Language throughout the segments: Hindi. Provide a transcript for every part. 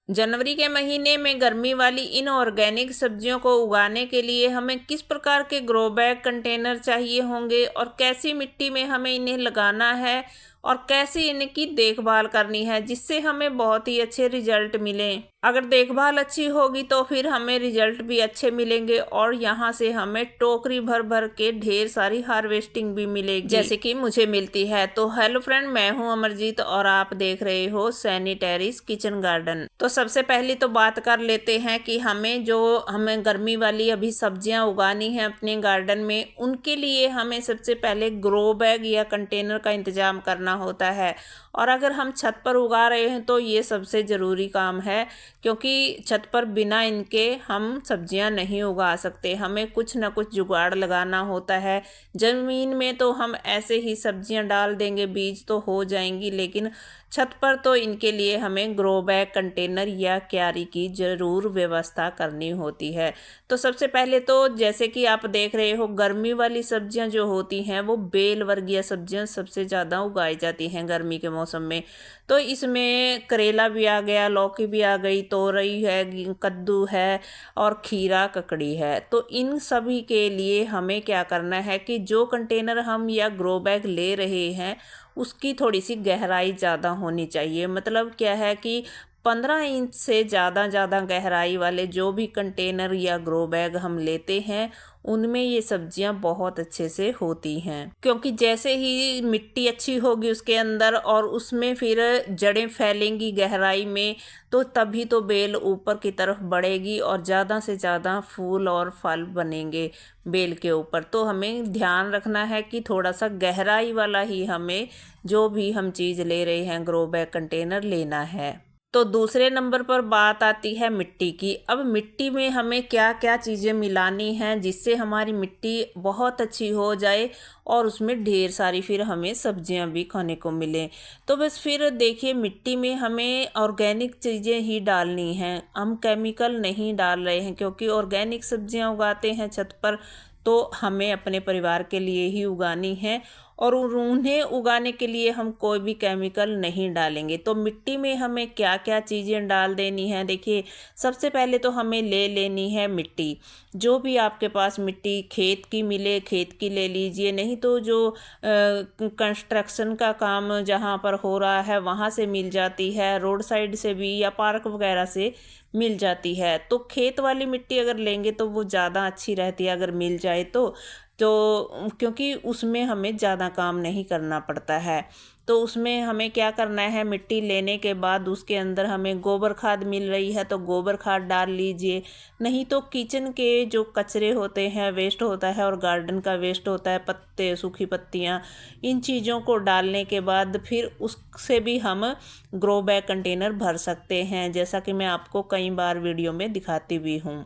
जनवरी के महीने में गर्मी वाली इन ऑर्गेनिक सब्जियों को उगाने के लिए हमें किस प्रकार के ग्रो बैग कंटेनर चाहिए होंगे और कैसी मिट्टी में हमें इन्हें लगाना है और कैसे इनकी देखभाल करनी है जिससे हमें बहुत ही अच्छे रिजल्ट मिलें। अगर देखभाल अच्छी होगी तो फिर हमें रिजल्ट भी अच्छे मिलेंगे और यहाँ से हमें टोकरी भर भर के ढेर सारी हार्वेस्टिंग भी मिलेगी जैसे कि मुझे मिलती है। तो हेलो फ्रेंड, मैं हूँ अमरजीत और आप देख रहे हो सैनी टेरेस किचन गार्डन। तो सबसे पहले तो बात कर लेते हैं कि हमें गर्मी वाली अभी सब्जियां उगानी है अपने गार्डन में, उनके लिए हमें सबसे पहले ग्रो बैग या कंटेनर का इंतजाम करना होता है। और अगर हम छत पर उगा रहे हैं तो ये सबसे ज़रूरी काम है, क्योंकि छत पर बिना इनके हम सब्जियां नहीं उगा सकते। हमें कुछ ना कुछ जुगाड़ लगाना होता है। ज़मीन में तो हम ऐसे ही सब्जियां डाल देंगे, बीज तो हो जाएंगी, लेकिन छत पर तो इनके लिए हमें ग्रो बैग कंटेनर या क्यारी की ज़रूर व्यवस्था करनी होती है। तो सबसे पहले तो जैसे कि आप देख रहे हो, गर्मी वाली सब्जियां जो होती हैं वो बेल वर्गीय सब्जियां सबसे ज़्यादा उगाई जाती हैं गर्मी के मौसम में। तो इसमें करेला भी आ गया, लौकी भी आ गई, तोरई है, कद्दू है और खीरा ककड़ी है। तो इन सभी के लिए हमें क्या करना है कि जो कंटेनर हम या ग्रो बैग ले रहे हैं उसकी थोड़ी सी गहराई ज़्यादा होनी चाहिए। मतलब क्या है कि 15 इंच से ज़्यादा गहराई वाले जो भी कंटेनर या ग्रो बैग हम लेते हैं उनमें ये सब्जियां बहुत अच्छे से होती हैं, क्योंकि जैसे ही मिट्टी अच्छी होगी उसके अंदर और उसमें फिर जड़ें फैलेंगी गहराई में, तो तभी तो बेल ऊपर की तरफ बढ़ेगी और ज़्यादा से ज़्यादा फूल और फल बनेंगे बेल के ऊपर। तो हमें ध्यान रखना है कि थोड़ा सा गहराई वाला ही हमें जो भी हम चीज़ ले रहे हैं ग्रो बैग कंटेनर लेना है। तो दूसरे नंबर पर बात आती है मिट्टी की। अब मिट्टी में हमें क्या क्या चीज़ें मिलानी हैं जिससे हमारी मिट्टी बहुत अच्छी हो जाए और उसमें ढेर सारी फिर हमें सब्जियां भी खाने को मिलें। तो बस फिर देखिए, मिट्टी में हमें ऑर्गेनिक चीज़ें ही डालनी हैं, हम केमिकल नहीं डाल रहे हैं, क्योंकि ऑर्गेनिक सब्जियां उगाते हैं छत पर तो हमें अपने परिवार के लिए ही उगानी है और उन्हें उगाने के लिए हम कोई भी केमिकल नहीं डालेंगे। तो मिट्टी में हमें क्या क्या चीज़ें डाल देनी है, देखिए सबसे पहले तो हमें ले लेनी है मिट्टी। जो भी आपके पास मिट्टी खेत की मिले खेत की ले लीजिए, नहीं तो जो कंस्ट्रक्शन का काम जहाँ पर हो रहा है वहाँ से मिल जाती है, रोड साइड से भी या पार्क वगैरह से मिल जाती है। तो खेत वाली मिट्टी अगर लेंगे तो वो ज़्यादा अच्छी रहती है अगर मिल जाए तो क्योंकि उसमें हमें ज़्यादा काम नहीं करना पड़ता है। तो उसमें हमें क्या करना है, मिट्टी लेने के बाद उसके अंदर हमें गोबर खाद मिल रही है तो गोबर खाद डाल लीजिए, नहीं तो किचन के जो कचरे होते हैं, वेस्ट होता है और गार्डन का वेस्ट होता है, पत्ते, सूखी पत्तियाँ, इन चीज़ों को डालने के बाद फिर उससे भी हम ग्रो बैग कंटेनर भर सकते हैं, जैसा कि मैं आपको कई बार वीडियो में दिखाती भी हूँ।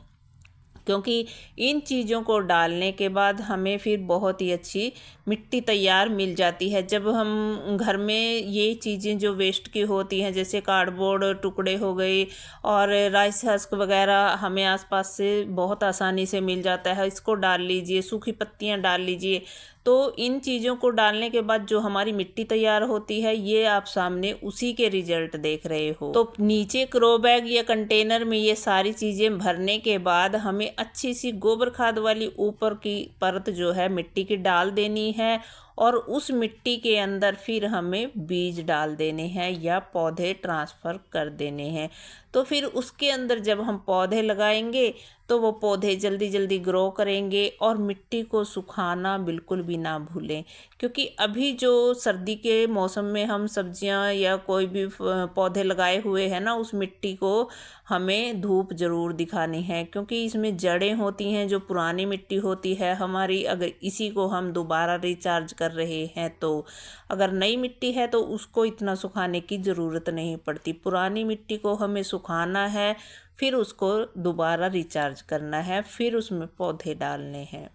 क्योंकि इन चीज़ों को डालने के बाद हमें फिर बहुत ही अच्छी मिट्टी तैयार मिल जाती है। जब हम घर में ये चीज़ें जो वेस्ट की होती हैं, जैसे कार्डबोर्ड टुकड़े हो गए और राइस हस्क वगैरह हमें आसपास से बहुत आसानी से मिल जाता है, इसको डाल लीजिए, सूखी पत्तियां डाल लीजिए। तो इन चीज़ों को डालने के बाद जो हमारी मिट्टी तैयार होती है, ये आप सामने उसी के रिजल्ट देख रहे हो। तो नीचे ग्रो बैग या कंटेनर में ये सारी चीज़ें भरने के बाद हमें अच्छी सी गोबर खाद वाली ऊपर की परत जो है मिट्टी की डाल देनी है और उस मिट्टी के अंदर फिर हमें बीज डाल देने हैं या पौधे ट्रांसफ़र कर देने हैं। तो फिर उसके अंदर जब हम पौधे लगाएंगे तो वो पौधे जल्दी जल्दी ग्रो करेंगे। और मिट्टी को सुखाना बिल्कुल भी ना भूलें, क्योंकि अभी जो सर्दी के मौसम में हम सब्जियां या कोई भी पौधे लगाए हुए हैं ना, उस मिट्टी को हमें धूप ज़रूर दिखानी है, क्योंकि इसमें जड़ें होती हैं जो पुरानी मिट्टी होती है हमारी। अगर इसी को हम दोबारा रिचार्ज कर रहे हैं तो अगर नई मिट्टी है तो उसको इतना सुखाने की ज़रूरत नहीं पड़ती। पुरानी मिट्टी को हमें सुखाना है, फिर उसको दोबारा रिचार्ज करना है, फिर उसमें पौधे डालने हैं।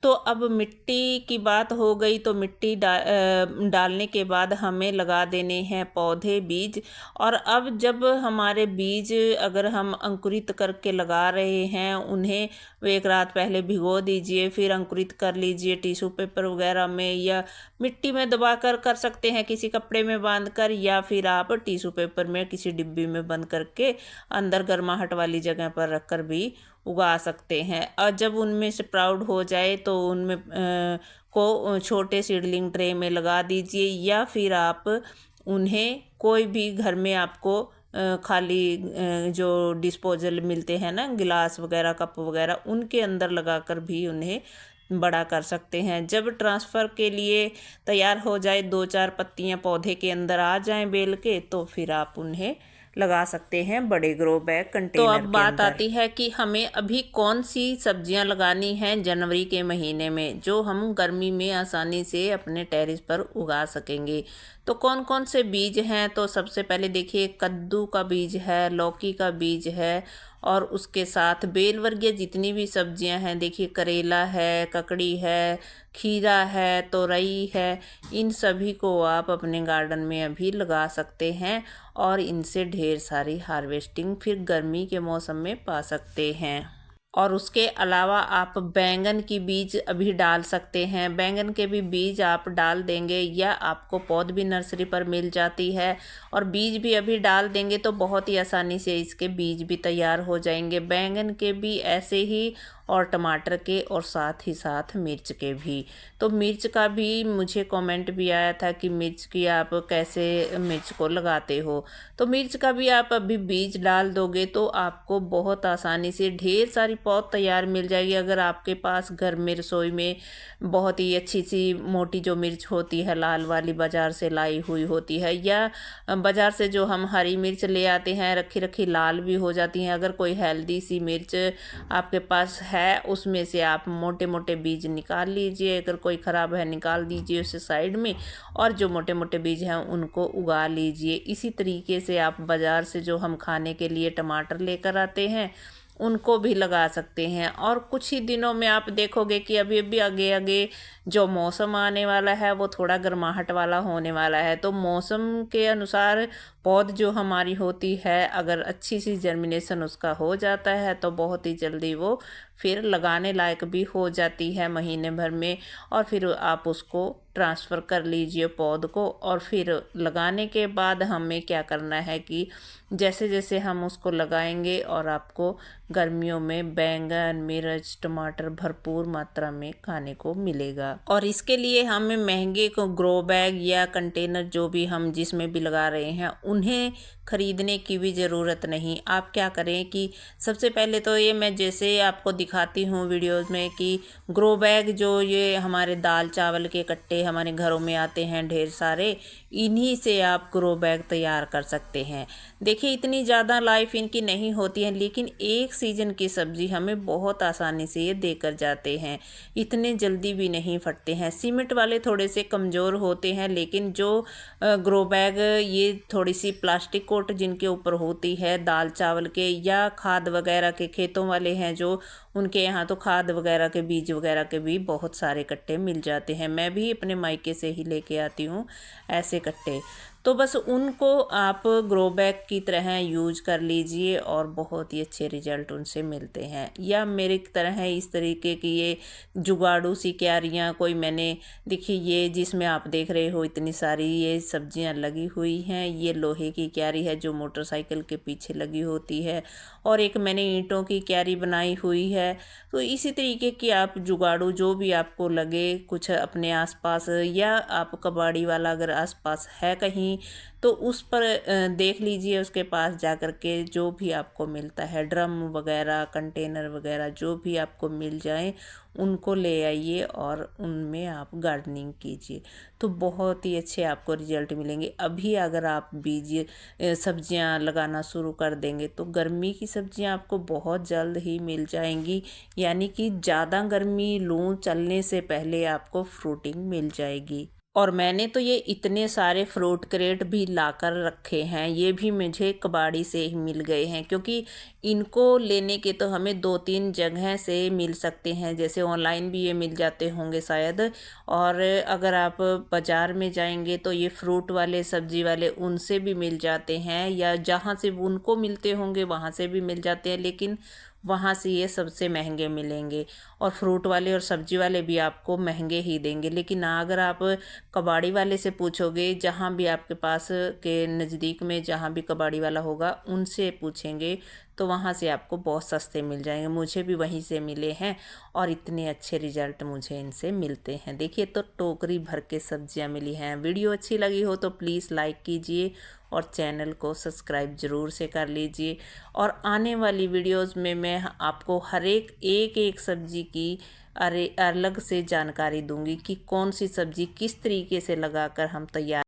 तो अब मिट्टी की बात हो गई, तो मिट्टी डालने के बाद हमें लगा देने हैं पौधे, बीज। और अब जब हमारे बीज अगर हम अंकुरित करके लगा रहे हैं, उन्हें एक रात पहले भिगो दीजिए, फिर अंकुरित कर लीजिए टिश्यू पेपर वगैरह में, या मिट्टी में दबा कर सकते हैं, किसी कपड़े में बांध कर, या फिर आप टिश्यू पेपर में किसी डिब्बी में बंद करके अंदर गर्माहट वाली जगह पर रख कर भी उगा सकते हैं। और जब उनमें स्प्राउट हो जाए तो उनमें को छोटे सीडलिंग ट्रे में लगा दीजिए, या फिर आप उन्हें कोई भी घर में आपको खाली जो डिस्पोजल मिलते हैं ना, गिलास वगैरह, कप वगैरह, उनके अंदर लगाकर भी उन्हें बड़ा कर सकते हैं। जब ट्रांसफ़र के लिए तैयार हो जाए, 2-4 पत्तियां पौधे के अंदर आ जाएं बेल के, तो फिर आप उन्हें लगा सकते हैं बड़े ग्रो बैग कंटेनर। तो अब बात आती है कि हमें अभी कौन सी सब्जियां लगानी हैं जनवरी के महीने में, जो हम गर्मी में आसानी से अपने टेरेस पर उगा सकेंगे। तो कौन कौन से बीज हैं, तो सबसे पहले देखिए, कद्दू का बीज है, लौकी का बीज है, और उसके साथ बेल वर्गीय जितनी भी सब्जियां हैं, देखिए करेला है, ककड़ी है, खीरा है, तोरई है, इन सभी को आप अपने गार्डन में अभी लगा सकते हैं और इनसे ढेर सारी हार्वेस्टिंग फिर गर्मी के मौसम में पा सकते हैं। और उसके अलावा आप बैंगन की बीज अभी डाल सकते हैं। बैंगन के भी बीज आप डाल देंगे, या आपको पौध भी नर्सरी पर मिल जाती है, और बीज भी अभी डाल देंगे तो बहुत ही आसानी से इसके बीज भी तैयार हो जाएंगे। बैंगन के भी ऐसे ही, और टमाटर के, और साथ ही साथ मिर्च के भी। तो मिर्च का भी मुझे कमेंट भी आया था कि मिर्च की आप कैसे मिर्च को लगाते हो। तो मिर्च का भी आप अभी बीज डाल दोगे तो आपको बहुत आसानी से ढेर सारी पौध तैयार मिल जाएगी। अगर आपके पास घर में रसोई में बहुत ही अच्छी सी मोटी जो मिर्च होती है, लाल वाली, बाज़ार से लाई हुई होती है, या बाज़ार से जो हम हरी मिर्च ले आते हैं रखी रखी लाल भी हो जाती हैं, अगर कोई हेल्दी सी मिर्च आपके पास है, उसमें से आप मोटे मोटे बीज निकाल लीजिए। अगर कोई ख़राब है निकाल दीजिए उसे साइड में, और जो मोटे मोटे बीज हैं उनको उगा लीजिए। इसी तरीके से आप बाज़ार से जो हम खाने के लिए टमाटर लेकर आते हैं, उनको भी लगा सकते हैं। और कुछ ही दिनों में आप देखोगे कि अभी अभी आगे आगे जो मौसम आने वाला है वो थोड़ा गर्माहट वाला होने वाला है। तो मौसम के अनुसार पौध जो हमारी होती है, अगर अच्छी सी जर्मिनेशन उसका हो जाता है तो बहुत ही जल्दी वो फिर लगाने लायक भी हो जाती है महीने भर में। और फिर आप उसको ट्रांसफ़र कर लीजिए पौध को। और फिर लगाने के बाद हमें क्या करना है कि जैसे जैसे हम उसको लगाएंगे, और आपको गर्मियों में बैंगन, मिर्च, टमाटर भरपूर मात्रा में खाने को मिलेगा। और इसके लिए हमें महंगे को ग्रो बैग या कंटेनर जो भी हम जिसमें भी लगा रहे हैं, उन्हें खरीदने की भी ज़रूरत नहीं। आप क्या करें कि सबसे पहले तो ये मैं जैसे आपको दिखाती हूँ वीडियोस में कि ग्रो बैग जो ये हमारे दाल चावल के कट्टे हमारे घरों में आते हैं ढेर सारे, इन्हीं से आप ग्रो बैग तैयार कर सकते हैं। देखिए इतनी ज़्यादा लाइफ इनकी नहीं होती है, लेकिन एक सीज़न की सब्ज़ी हमें बहुत आसानी से ये देकर जाते हैं। इतने जल्दी भी नहीं फटते हैं। सीमेंट वाले थोड़े से कमज़ोर होते हैं, लेकिन जो ग्रो बैग ये थोड़ी सी प्लास्टिक कोट जिनके ऊपर होती है दाल चावल के या खाद वगैरह के खेतों वाले हैं जो, उनके यहाँ तो खाद वगैरह के बीज वगैरह के भी बहुत सारे कट्टे मिल जाते हैं। मैं भी अपने मायके से ही लेके आती हूँ ऐसे कट्टे। तो बस उनको आप ग्रो बैग की तरह यूज कर लीजिए और बहुत ही अच्छे रिजल्ट उनसे मिलते हैं। या मेरे तरह इस तरीके की ये जुगाड़ू सी क्यारियाँ कोई मैंने, देखिए ये जिसमें आप देख रहे हो इतनी सारी ये सब्जियां लगी हुई हैं, ये लोहे की क्यारी है जो मोटरसाइकिल के पीछे लगी होती है, और एक मैंने ईंटों की क्यारी बनाई हुई है। तो इसी तरीके की आप जुगाड़ू जो भी आपको लगे कुछ अपने आसपास, या आप कबाड़ी वाला अगर आसपास है कहीं तो उस पर देख लीजिए, उसके पास जा कर के जो भी आपको मिलता है ड्रम वगैरह कंटेनर वगैरह जो भी आपको मिल जाए उनको ले आइए और उनमें आप गार्डनिंग कीजिए, तो बहुत ही अच्छे आपको रिजल्ट मिलेंगे। अभी अगर आप बीज सब्जियां लगाना शुरू कर देंगे तो गर्मी की सब्जियां आपको बहुत जल्द ही मिल जाएंगी, यानी कि ज़्यादा गर्मी लू चलने से पहले आपको फ्रूटिंग मिल जाएगी। और मैंने तो ये इतने सारे फ्रूट क्रेट भी लाकर रखे हैं, ये भी मुझे कबाड़ी से ही मिल गए हैं, क्योंकि इनको लेने के तो हमें 2-3 जगह से मिल सकते हैं, जैसे ऑनलाइन भी ये मिल जाते होंगे शायद। और अगर आप बाज़ार में जाएंगे तो ये फ्रूट वाले सब्जी वाले उनसे भी मिल जाते हैं, या जहाँ से उनको मिलते होंगे वहाँ से भी मिल जाते हैं, लेकिन वहाँ से ये सबसे महंगे मिलेंगे। और फ्रूट वाले और सब्जी वाले भी आपको महंगे ही देंगे। लेकिन अगर आप कबाड़ी वाले से पूछोगे, जहाँ भी आपके पास के नज़दीक में जहाँ भी कबाड़ी वाला होगा उनसे पूछेंगे, तो वहाँ से आपको बहुत सस्ते मिल जाएंगे। मुझे भी वहीं से मिले हैं और इतने अच्छे रिजल्ट मुझे इनसे मिलते हैं। देखिए, तो टोकरी भर के सब्जियाँ मिली हैं। वीडियो अच्छी लगी हो तो प्लीज़ लाइक कीजिए और चैनल को सब्सक्राइब ज़रूर से कर लीजिए। और आने वाली वीडियोस में मैं आपको हर एक एक सब्जी की अलग से जानकारी दूंगी कि कौन सी सब्जी किस तरीके से लगाकर हम तैयार